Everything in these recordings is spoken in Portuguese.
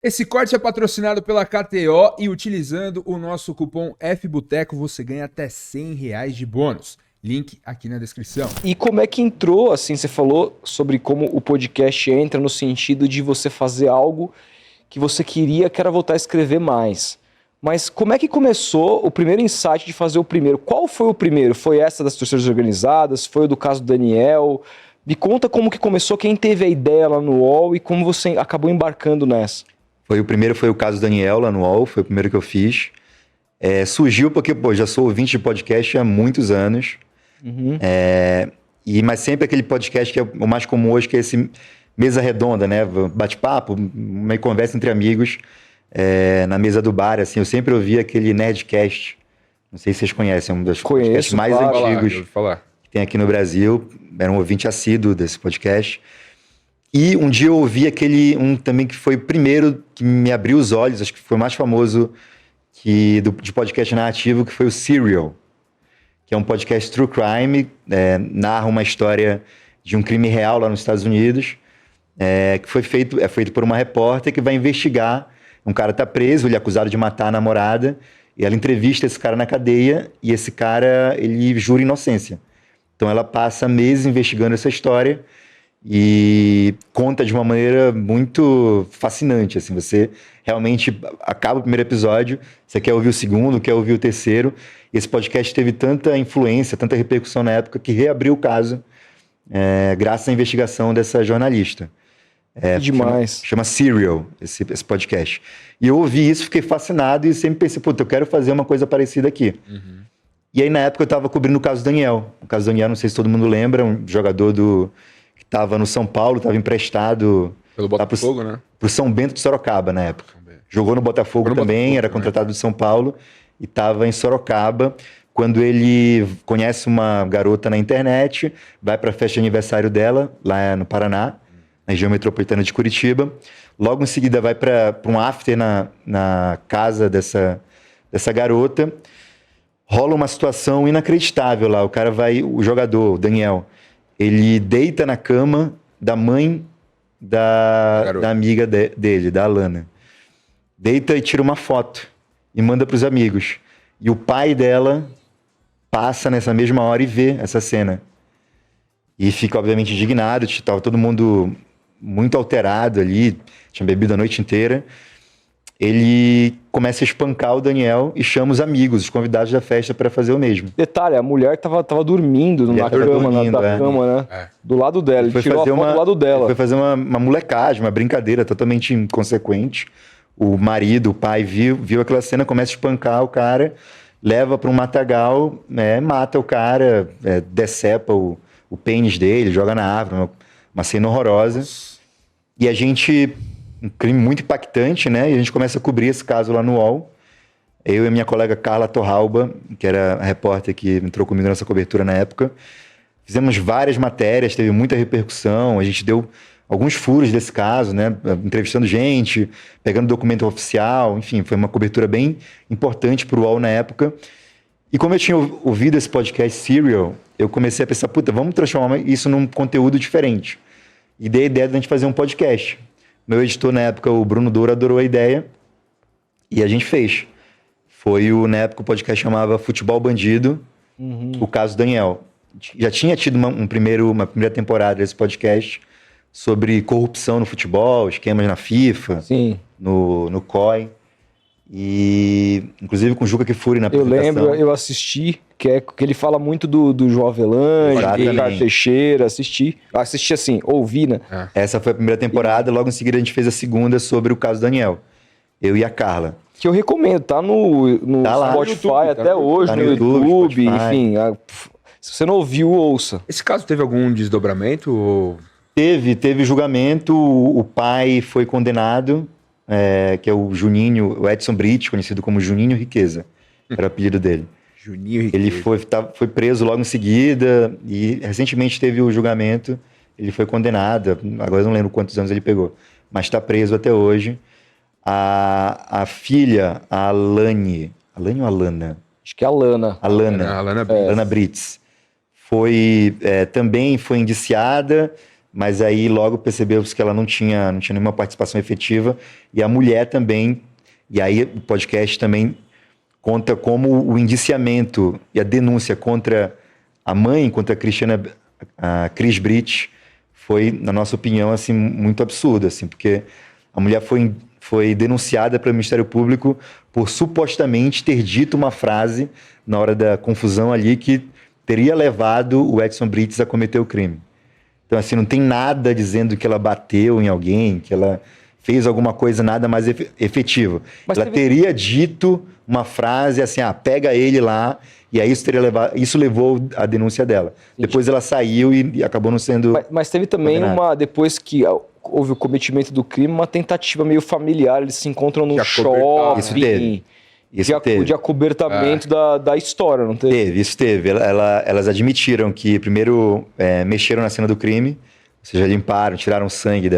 Esse corte é patrocinado pela KTO e utilizando o nosso cupom FBOTECO você ganha até R$100 de bônus. Link aqui na descrição. E como é que entrou, assim, você falou sobre como o podcast entra no sentido de você fazer algo que você queria, que era voltar a escrever mais. Mas como é que começou o primeiro insight de fazer o primeiro? Qual foi o primeiro? Foi essa das torcidas organizadas? Foi o do caso do Daniel? Me conta como que começou, quem teve a ideia lá no UOL e como você acabou embarcando nessa. O primeiro foi o caso do Daniel lá no UOL, foi o primeiro que eu fiz. Surgiu porque, já sou ouvinte de podcast há muitos anos. Uhum. Mas sempre aquele podcast que é o mais comum hoje, que é esse mesa redonda, né? Bate-papo, uma conversa entre amigos na mesa do bar, assim. Eu sempre ouvia aquele Nerdcast. Não sei se vocês conhecem, é um dos podcasts mais antigos que tem aqui no Brasil. Era um ouvinte assíduo desse podcast. E um dia eu ouvi um também que foi o primeiro que me abriu os olhos, acho que foi o mais famoso de podcast narrativo, que foi o Serial, que é um podcast true crime, narra uma história de um crime real lá nos Estados Unidos, que é feito por uma repórter que vai investigar. Um cara tá preso, ele é acusado de matar a namorada, e ela entrevista esse cara na cadeia, e esse cara, ele jura inocência. Então ela passa meses investigando essa história, e conta de uma maneira muito fascinante, assim, você realmente acaba o primeiro episódio, você quer ouvir o segundo, quer ouvir o terceiro. Esse podcast teve tanta influência, tanta repercussão na época, que reabriu o caso, graças à investigação dessa jornalista. Demais. Chama Serial, esse podcast. E eu ouvi isso, fiquei fascinado e sempre pensei, eu quero fazer uma coisa parecida aqui. Uhum. E aí, na época, eu estava cobrindo o caso do Daniel. O caso do Daniel, não sei se todo mundo lembra, um jogador que estava no São Paulo, estava emprestado... Pelo Botafogo, né? Pro São Bento de Sorocaba, na época. Jogou no Botafogo também, era contratado de São Paulo e estava em Sorocaba, quando ele conhece uma garota na internet, vai para a festa de aniversário dela, lá no Paraná, na região metropolitana de Curitiba. Logo em seguida vai para um after na casa dessa garota. Rola uma situação inacreditável lá. O jogador, o Daniel, ele deita na cama da mãe da amiga dele, da Alana. Deita e tira uma foto e manda para os amigos. E o pai dela passa nessa mesma hora e vê essa cena. E fica, obviamente, indignado. Estava todo mundo muito alterado ali, tinha bebido a noite inteira. Ele começa a espancar o Daniel e chama os amigos, os convidados da festa, para fazer o mesmo. Detalhe, a mulher tava dormindo na cama, né? Do lado dela, ele tirou a foto do lado dela. Foi fazer uma molecagem, uma brincadeira totalmente inconsequente. O marido, o pai, viu aquela cena, começa a espancar o cara, leva para um matagal, mata o cara, decepa o pênis dele, joga na árvore, uma cena horrorosa. E um crime muito impactante, né? E a gente começa a cobrir esse caso lá no UOL. Eu e a minha colega Carla Torralba, que era a repórter que entrou comigo nessa cobertura na época, fizemos várias matérias, teve muita repercussão, a gente deu alguns furos desse caso, né? Entrevistando gente, pegando documento oficial, enfim, foi uma cobertura bem importante para o UOL na época. E como eu tinha ouvido esse podcast Serial, eu comecei a pensar, vamos transformar isso num conteúdo diferente. E dei a ideia de a gente fazer um podcast. Meu editor, na época, o Bruno Douro, adorou a ideia e a gente fez. Na época, o podcast chamava Futebol Bandido, o caso Daniel. Já tinha tido uma primeira temporada desse podcast sobre corrupção no futebol, esquemas na FIFA, Sim. no COI. E, inclusive, com o Juca Kfouri na apresentação. Eu lembro, eu assisti, que ele fala muito do João Avelange, do Ricardo Teixeira, assisti assim, ouvi, né? Essa foi a primeira temporada, logo em seguida a gente fez a segunda sobre o caso Daniel. Eu e a Carla. Que eu recomendo, tá no Spotify YouTube, até hoje, no YouTube, enfim. Se você não ouviu, ouça. Esse caso teve algum desdobramento? Ou... Teve julgamento, o pai foi condenado, que é o Juninho, o Edson Britt, conhecido como Juninho Riqueza, era o apelido dele. Juninho Riqueza. Ele foi preso logo em seguida e recentemente teve o julgamento, ele foi condenado, agora eu não lembro quantos anos ele pegou, mas está preso até hoje. A filha, a Alane ou Alana? Acho que é a Alana. Alana Brits. Também foi indiciada, mas aí logo percebeu-se que ela não tinha nenhuma participação efetiva, e a mulher também, e aí o podcast também conta como o indiciamento e a denúncia contra a mãe, contra a Cris Brit, foi, na nossa opinião, assim, muito absurdo, assim, porque a mulher foi denunciada pelo Ministério Público por supostamente ter dito uma frase na hora da confusão ali que teria levado o Edson Brites a cometer o crime. Então, assim, não tem nada dizendo que ela bateu em alguém, que ela fez alguma coisa nada mais efetivo. Mas ela teria dito uma frase assim, pega ele lá, e aí isso levou à denúncia dela. Sim. Depois ela saiu e acabou não sendo... Mas teve também depois que houve o cometimento do crime, uma tentativa meio familiar, eles se encontram num shopping. Isso teve. De acobertamento da história, não teve? Isso teve. Elas admitiram que primeiro mexeram na cena do crime, ou seja, limparam, tiraram sangue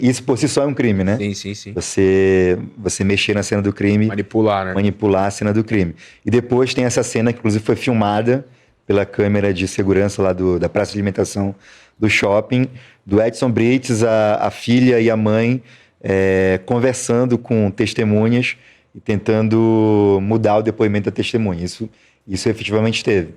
isso por si só é um crime, né? Sim. Você mexer na cena do crime... Manipular, né? Manipular a cena do crime. E depois tem essa cena que, inclusive, foi filmada pela câmera de segurança lá da praça de alimentação do shopping, do Edson Brites, a filha e a mãe conversando com testemunhas e tentando mudar o depoimento da testemunha. Isso efetivamente teve.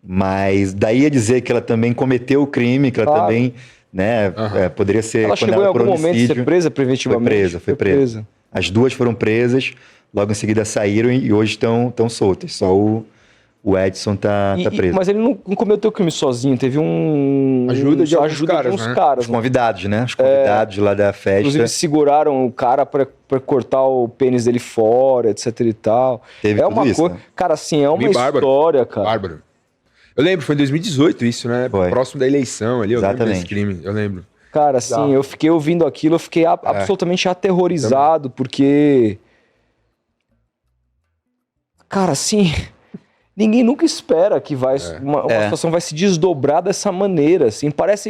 Mas daí a dizer que ela também cometeu o crime, que ela também... né? Poderia ser... Ela chegou em algum momento a ser presa preventivamente? Foi presa. As duas foram presas, logo em seguida saíram e hoje estão soltas. Só o Edson tá preso. Mas ele não cometeu crime sozinho, teve ajuda de uns caras. Os convidados, né? Os convidados lá da festa. Inclusive seguraram o cara pra cortar o pênis dele fora, etc e tal. Teve tudo isso, coisa... né? Cara, assim, é uma história, cara. Bárbaro. Eu lembro, foi em 2018 isso, né? Foi. Próximo da eleição ali, eu Exatamente. lembro desse crime, eu lembro. Cara, assim, eu fiquei ouvindo aquilo, eu fiquei absolutamente aterrorizado, porque... Cara, assim, ninguém nunca espera que uma situação vai se desdobrar dessa maneira, assim. Parece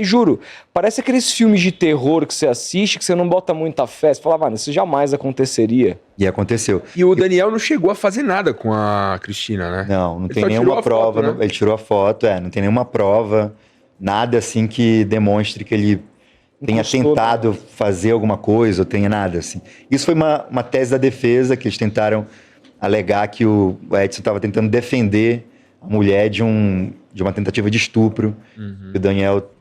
aqueles filmes de terror que você assiste, que você não bota muita fé. Você fala, isso jamais aconteceria. E aconteceu. E o Daniel não chegou a fazer nada com a Cristina, né? Não tem nenhuma prova. Foto, né? Ele tirou a foto, não tem nenhuma prova, nada assim que demonstre que ele tenha tentado fazer alguma coisa, ou tenha nada assim. Isso foi uma tese da defesa, que eles tentaram alegar que o Edson estava tentando defender a mulher de uma tentativa de estupro, que o Daniel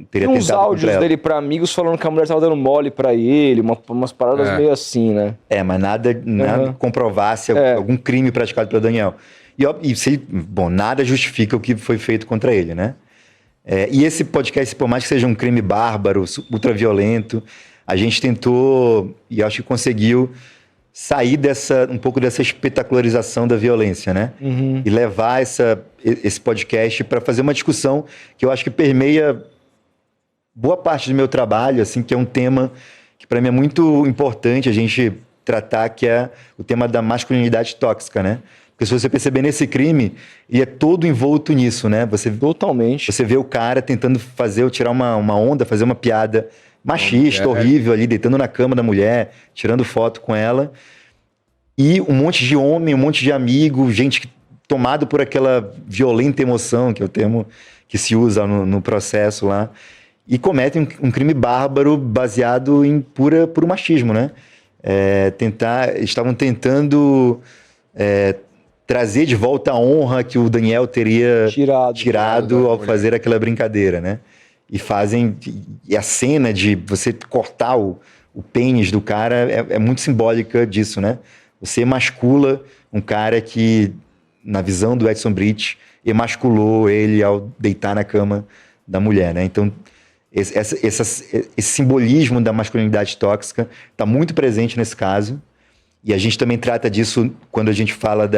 teria tentado. Uns áudios dele para amigos falando que a mulher estava dando mole para ele, umas paradas meio assim, né? Mas nada comprovasse algum crime praticado pelo Daniel. Nada justifica o que foi feito contra ele, né? E esse podcast, por mais que seja um crime bárbaro, ultraviolento, a gente tentou, e acho que conseguiu, sair um pouco dessa espetacularização da violência, né? E levar esse podcast para fazer uma discussão que eu acho que permeia boa parte do meu trabalho, assim, que é um tema que para mim é muito importante a gente tratar, que é o tema da masculinidade tóxica, né? Porque se você perceber nesse crime, ele é todo envolto nisso, né? Totalmente. Você vê o cara tentando tirar uma onda, fazer uma piada machista, horrível ali, deitando na cama da mulher, tirando foto com ela. E um monte de homem, um monte de amigo, gente tomado por aquela violenta emoção, que é o termo que se usa no processo lá, e cometem um crime bárbaro baseado em puro machismo, né? Estavam tentando trazer de volta a honra que o Daniel teria tirado ao fazer aquela brincadeira, né? E a cena de você cortar o pênis do cara é muito simbólica disso, né? Você emascula um cara que, na visão do Edson Brites, emasculou ele ao deitar na cama da mulher, né? Então, esse simbolismo da masculinidade tóxica está muito presente nesse caso. E a gente também trata disso quando a gente fala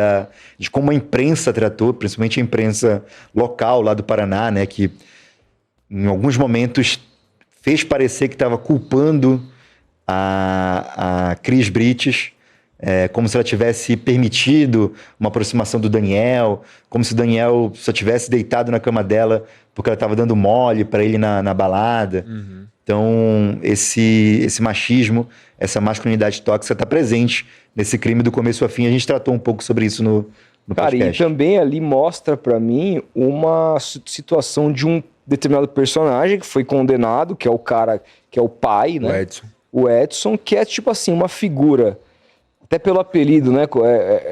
de como a imprensa tratou, principalmente a imprensa local lá do Paraná, né? Que em alguns momentos fez parecer que estava culpando a Cris Brites, como se ela tivesse permitido uma aproximação do Daniel, como se o Daniel só tivesse deitado na cama dela porque ela estava dando mole para ele na balada. Então, esse machismo, essa masculinidade tóxica está presente nesse crime do começo ao fim. A gente tratou um pouco sobre isso no podcast. Cara, e também ali mostra para mim uma situação de um determinado personagem que foi condenado, que é o cara, que é o pai, O né? Edson. O Edson, que é tipo assim, uma figura, até pelo apelido, né?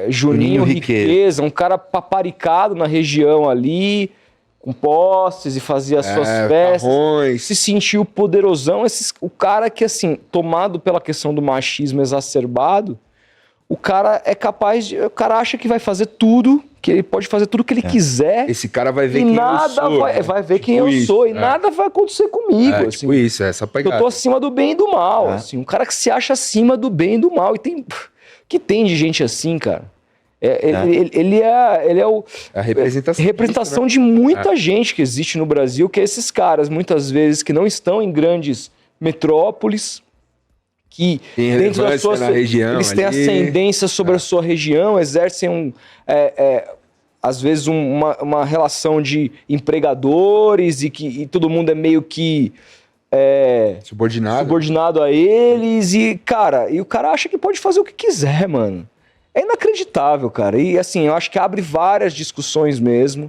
Juninho Juninho Riqueza, um cara paparicado na região ali, com posses e fazia as suas festas. Carrões. Se sentiu poderosão. O cara que, assim, tomado pela questão do machismo exacerbado, o cara é capaz de... O cara acha que vai fazer tudo, que ele pode fazer tudo que ele quiser. Esse cara vai ver E quem nada eu sou. vai ver Tipo quem eu isso, sou. E é. nada vai acontecer comigo, É, assim. tipo isso, é essa Eu pegada. tô acima do bem e do mal, É. assim. Um cara que se acha acima do bem e do mal. E tem... que tem de gente assim, cara? Ele é o... A representação. representação de muita gente que existe no Brasil, que é esses caras, muitas vezes, que não estão em grandes metrópoles, que Tem dentro da relevância sua... na região eles têm ali. ascendência sobre a sua região, exercem às vezes uma relação de empregadores e todo mundo é meio que subordinado a eles e o cara acha que pode fazer o que quiser, mano. É inacreditável, cara. E assim, eu acho que abre várias discussões mesmo.